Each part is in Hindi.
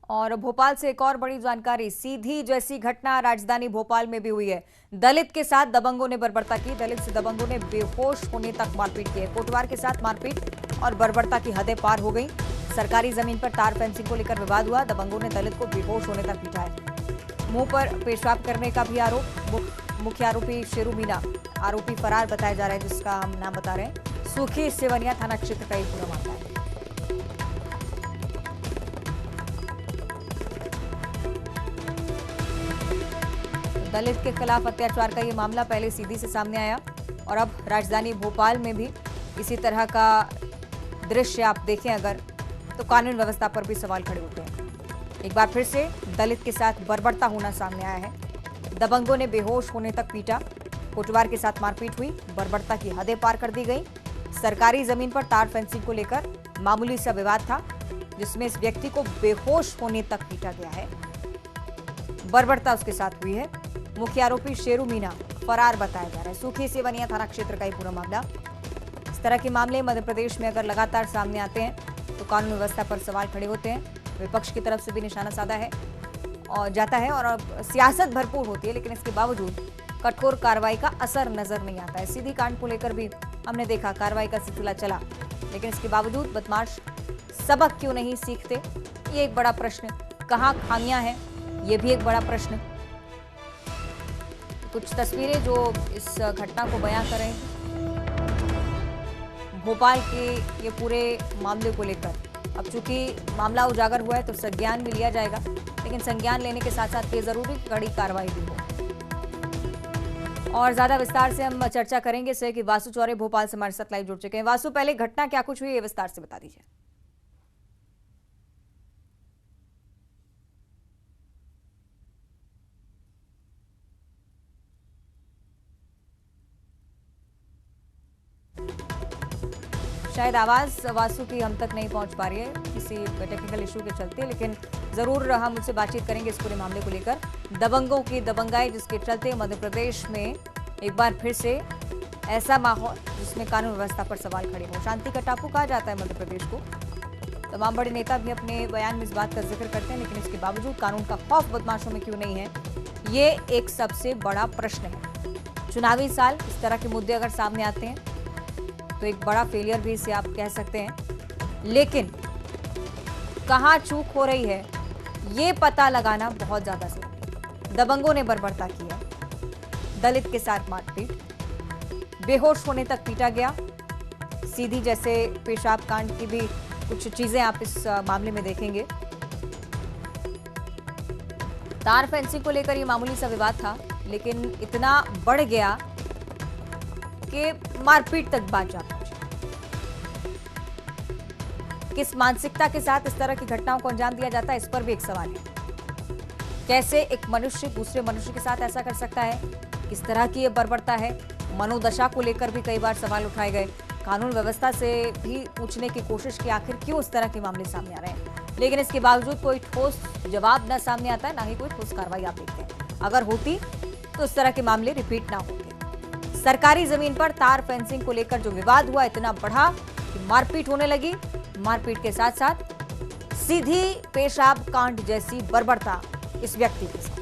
और भोपाल से एक और बड़ी जानकारी, सीधी जैसी घटना राजधानी भोपाल में भी हुई है। दलित के साथ दबंगों ने बर्बरता की। दलित से दबंगों ने बेहोश होने तक मारपीट की है। कोटवार के साथ मारपीट और बर्बरता की हदें पार हो गई। सरकारी जमीन पर तार फेंसिंग को लेकर विवाद हुआ। दबंगों ने दलित को बेहोश होने तक पीटा है। मुंह पर पेशाब करने का भी आरोप। मुख्य आरोपी शेरू मीना आरोपी फरार बताया जा रहा है, जिसका हम नाम बता रहे हैं। सूखी सेवनिया थाना क्षेत्र का एक पूरा मामला है। दलित के खिलाफ अत्याचार का ये मामला पहले सीधी से सामने आया और अब राजधानी भोपाल में भी इसी तरह का दृश्य आप देखें अगर, तो कानून व्यवस्था पर भी सवाल खड़े होते हैं। एक बार फिर से दलित के साथ बर्बरता होना सामने आया है। दबंगों ने बेहोश होने तक पीटा। कोटवार के साथ मारपीट हुई। बर्बरता की हदें पार कर दी गई। सरकारी जमीन पर तार फेंसिंग को लेकर मामूली सा विवाद था, जिसमें इस व्यक्ति को बेहोश होने तक पीटा गया है। बर्बरता उसके साथ हुई है। मुख्य आरोपी शेरू मीना फरार बताया जा रहा है। सूखी सेवनिया थाना क्षेत्र का ही पूरा मामला। इस तरह के मामले मध्य प्रदेश में अगर लगातार सामने आते हैं तो कानून व्यवस्था पर सवाल खड़े होते हैं। विपक्ष की तरफ से भी निशाना साधा है और जाता है और अब सियासत भरपूर होती है, लेकिन इसके बावजूद कठोर कार्रवाई का असर नजर नहीं आता है। सीधी कांड को लेकर भी हमने देखा कार्रवाई का सिलसिला चला, लेकिन इसके बावजूद बदमाश सबक क्यों नहीं सीखते, ये एक बड़ा प्रश्न। कहाँ खामियां हैं, ये भी एक बड़ा प्रश्न। कुछ तस्वीरें जो इस घटना को बयां करें भोपाल के ये पूरे मामले को लेकर। अब चूंकि मामला उजागर हुआ है तो संज्ञान भी लिया जाएगा, लेकिन संज्ञान लेने के साथ साथ ये जरूरी कड़ी कार्रवाई भी हो। और ज्यादा विस्तार से हम चर्चा करेंगे इससे कि वासु चौरे भोपाल से हमारे साथ लाइव जुड़ चुके हैं। वासु, पहले घटना क्या कुछ हुई, ये विस्तार से बता दीजिए। शायद आवाज वासु की हम तक नहीं पहुंच पा रही है किसी टेक्निकल इशू के चलते, लेकिन जरूर हम उनसे बातचीत करेंगे इस पूरे मामले को लेकर। दबंगों की दबंगाई जिसके चलते मध्य प्रदेश में एक बार फिर से ऐसा माहौल जिसमें कानून व्यवस्था पर सवाल खड़े हो। शांति का टापू कहा जाता है मध्य प्रदेश को। तमाम बड़े नेता भी अपने बयान में इस बात का जिक्र करते हैं, लेकिन इसके बावजूद कानून का खौफ बदमाशों में क्यों नहीं है, ये एक सबसे बड़ा प्रश्न है। चुनावी साल, इस तरह के मुद्दे अगर सामने आते हैं तो एक बड़ा फेलियर भी इसे आप कह सकते हैं, लेकिन कहां चूक हो रही है ये पता लगाना बहुत ज्यादा जरूरी है। दबंगों ने बर्बरता की है। दलित के साथ मारपीट, बेहोश होने तक पीटा गया। सीधी जैसे पेशाब कांड की भी कुछ चीजें आप इस मामले में देखेंगे। तार फेंसिंग को लेकर ये मामूली सा विवाद था, लेकिन इतना बढ़ गया कि मारपीट तक बात जा पहुंची। किस मानसिकता के साथ इस तरह की घटनाओं को अंजाम दिया जाता है, इस पर भी एक सवाल है। कैसे एक मनुष्य दूसरे मनुष्य के साथ ऐसा कर सकता है, किस तरह की ये बर्बरता है। मनोदशा को लेकर भी कई बार सवाल उठाए गए। कानून व्यवस्था से भी पूछने की कोशिश की आखिर क्यों इस तरह के मामले सामने आ रहे हैं, लेकिन इसके बावजूद कोई ठोस जवाब न सामने आता है, ना ही कोई ठोस कार्रवाई आप देखते हैं। अगर होती तो इस तरह के मामले रिपीट ना होते। सरकारी जमीन पर तार फेंसिंग को लेकर जो विवाद हुआ इतना बढ़ा कि मारपीट होने लगी। मारपीट के साथ साथ सीधी पेशाब कांड जैसी बर्बरता इस व्यक्ति के साथ।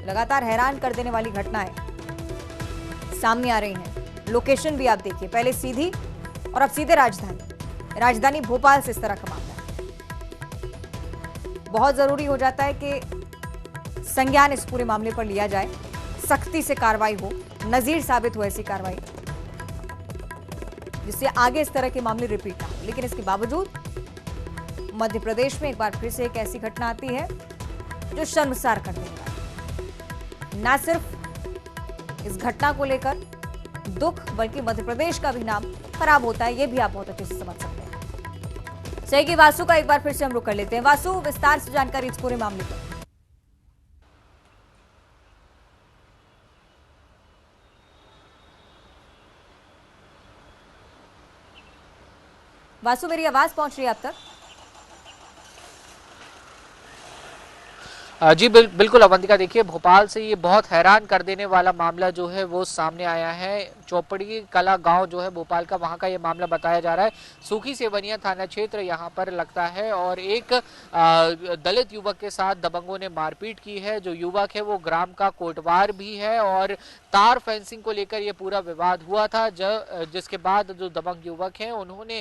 लगातार हैरान कर देने वाली घटनाएं सामने आ रही हैं। लोकेशन भी आप देखिए, पहले सीधी और अब सीधे राजधानी भोपाल से इस तरह का मामला है। बहुत जरूरी हो जाता है कि संज्ञान इस पूरे मामले पर लिया जाए, सख्ती से कार्रवाई हो, नजीर साबित हो ऐसी कार्रवाई, जिससे आगे इस तरह के मामले रिपीट ना हो। लेकिन इसके बावजूद मध्य प्रदेश में एक बार फिर से एक ऐसी घटना आती है जो शर्मसार कर देने वाली है। ना सिर्फ इस घटना को लेकर दुख, बल्कि मध्य प्रदेश का भी नाम खराब होता है, ये भी आप बहुत अच्छे से समझ सकते हैं। सही कि वासु का एक बार फिर से हम रुख कर लेते हैं। वासु, विस्तार से जानकारी इस पूरे मामले पर। वासु, मेरी आवाज पहुंच रही है आप तक? जी बिल्कुल अवंतिका, देखिए भोपाल से ये बहुत हैरान कर देने वाला मामला जो है वो सामने आया है। चौपड़ी कला गांव जो है भोपाल का, वहां का ये मामला बताया जा रहा है। सूखी सेवनिया थाना क्षेत्र यहाँ पर लगता है और एक दलित युवक के साथ दबंगों ने मारपीट की है। जो युवक है वो ग्राम का कोटवार भी है और तार फेंसिंग को लेकर ये पूरा विवाद हुआ था। जिसके बाद जो दबंग युवक हैं उन्होंने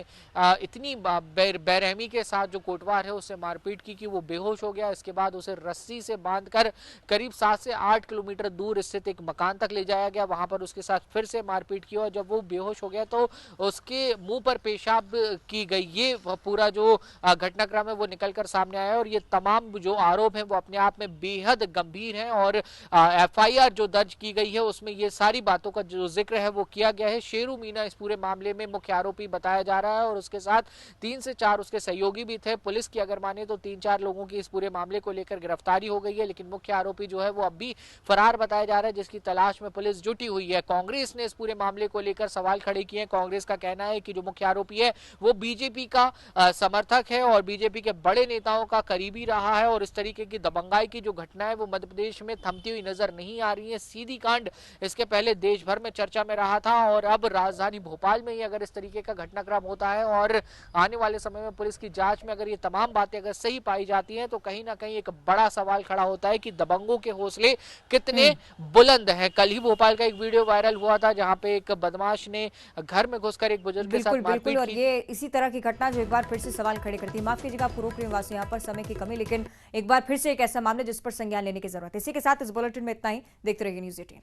इतनी बेरहमी के साथ जो कोटवार है उससे मारपीट की कि वो बेहोश हो गया। इसके बाद उसे रस्सी से बांधकर करीब 7 से 8 किलोमीटर दूर स्थित एक मकान तक ले जाया गया। वहां पर उसके साथ फिर से मारपीट की और जब वो बेहोश हो गया तो उसके मुंह पर पेशाब की गई। ये पूरा जो घटनाक्रम है वो निकलकर सामने आया और ये तमाम जो आरोप हैं वो अपने आप में बेहद गंभीर हैं और एफआईआर जो दर्ज की गई है उसमें ये सारी बातों का जो जिक्र है वो किया गया है। शेरू मीना इस पूरे मामले में मुख्य आरोपी बताया जा रहा है और उसके साथ 3 से 4 उसके सहयोगी भी थे। पुलिस की अगर माने तो 3-4 लोगों की इस पूरे मामले को लेकर गिरफ्तारी हो गई है, लेकिन मुख्य आरोपी जो है वो अब भी फरार बताया जा रहा है, जिसकी तलाश में पुलिस जुटी हुई है। कांग्रेस ने इस पूरे मामले को लेकर सवाल खड़े किए हैं। कांग्रेस का कहना है कि जो मुख्य आरोपी है वो बीजेपी का समर्थक है और बीजेपी के बड़े नेताओं का करीबी रहा है और इस तरीके की दबंगाई की जो घटना है वो मध्य प्रदेश में थमती हुई नजर नहीं आ रही है। सीधी कांड इसके पहले देश भर में चर्चा में रहा था और अब राजधानी भोपाल में ही अगर इस तरीके का घटनाक्रम होता है और आने वाले समय में पुलिस की जांच में अगर ये तमाम बातें अगर सही पाई जाती हैं तो कहीं ना कहीं एक बड़ा सवाल खड़ा होता है कि दबंगों के हौसले कितने बुलंद हैं। कल ही भोपाल का एक वीडियो वायरल हुआ था जहां पे एक बदमाश ने घर में घुसकर एक बुजुर्ग के साथ मारपीट की। और ये इसी तरह की घटना जो एक बार फिर से सवाल खड़े करती है। माफ कीजिएगा, आपको रोक रही हूं वासी, यहाँ पर समय की कमी, लेकिन एक बार फिर से एक ऐसा मामला जिस पर संज्ञान लेने की जरूरत है। इसी के साथ इस बुलेटिन में इतना ही। देखते रहिए न्यूज़ 18।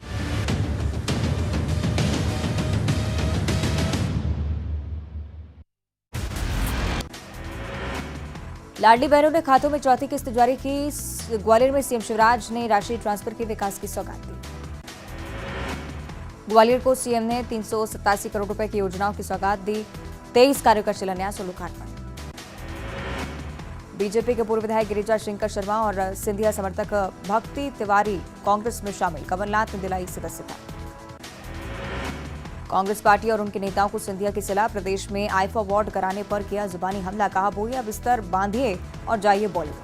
लाडली बहनों ने खातों में चौथी किस्त जारी की। ग्वालियर में सीएम शिवराज ने राशि ट्रांसफर की विकास की सौगात दी। ग्वालियर को सीएम ने 387 करोड़ रुपए की योजनाओं की सौगात दी। 23 कार्यों का शिलान्यास और लोकार्पण। बीजेपी के पूर्व विधायक गिरिजा शंकर शर्मा और सिंधिया समर्थक भक्ति तिवारी कांग्रेस में शामिल। कमलनाथ ने दिलाई सदस्यता। कांग्रेस पार्टी और उनके नेताओं को सिंधिया की सलाह। प्रदेश में आईफा वार्ड कराने पर किया जुबानी हमला। कहा, बोरिया बिस्तर बांधिए और जाइए बॉलीवुड।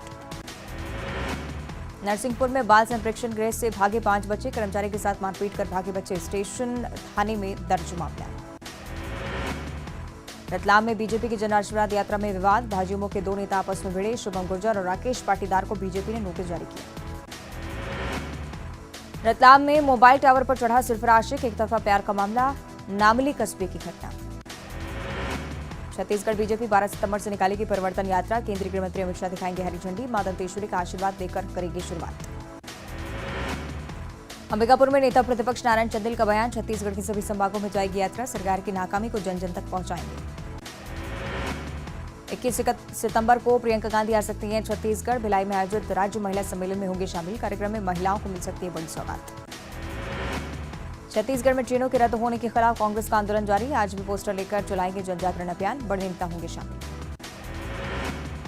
नरसिंहपुर में बाल संप्रेक्षण गृह से भागे 5 बच्चे। कर्मचारी के साथ मारपीट कर भागे बच्चे। स्टेशन थाने में दर्ज मामला। रतलाम में बीजेपी की जन आशीर्वाद यात्रा में विवाद। भाजयुमो के 2 नेता आपस में भिड़े। शुभम गुर्जर और राकेश पाटीदार को बीजेपी ने नोटिस जारी किया। रतलाम में मोबाइल टावर पर चढ़ा सिरफराज आशिक। एक तरफा प्यार का मामला। नामली कस्बे की घटना। छत्तीसगढ़ बीजेपी 12 सितंबर से निकालेगी परिवर्तन यात्रा। केंद्रीय गृह मंत्री अमित शाह दिखाएंगे हरी झंडी। मां दंतेश्वरी का आशीर्वाद लेकर करेगी शुरुआत। अंबिकापुर में नेता प्रतिपक्ष नारायण चंदेल का बयान। छत्तीसगढ़ के सभी संभागों में जाएगी यात्रा। सरकार की नाकामी को जन जन तक पहुंचाएंगे। 21 सितंबर को प्रियंका गांधी आ सकती हैं छत्तीसगढ़। भिलाई में आयोजित राज्य महिला सम्मेलन में होंगे शामिल। कार्यक्रम में महिलाओं को मिल सकती है बड़ी सौगात। छत्तीसगढ़ में ट्रेनों के रद्द होने के खिलाफ कांग्रेस का आंदोलन जारी। आज भी पोस्टर लेकर चलाएंगे जन जागरण अभियान। बड़े नेता होंगे शामिल।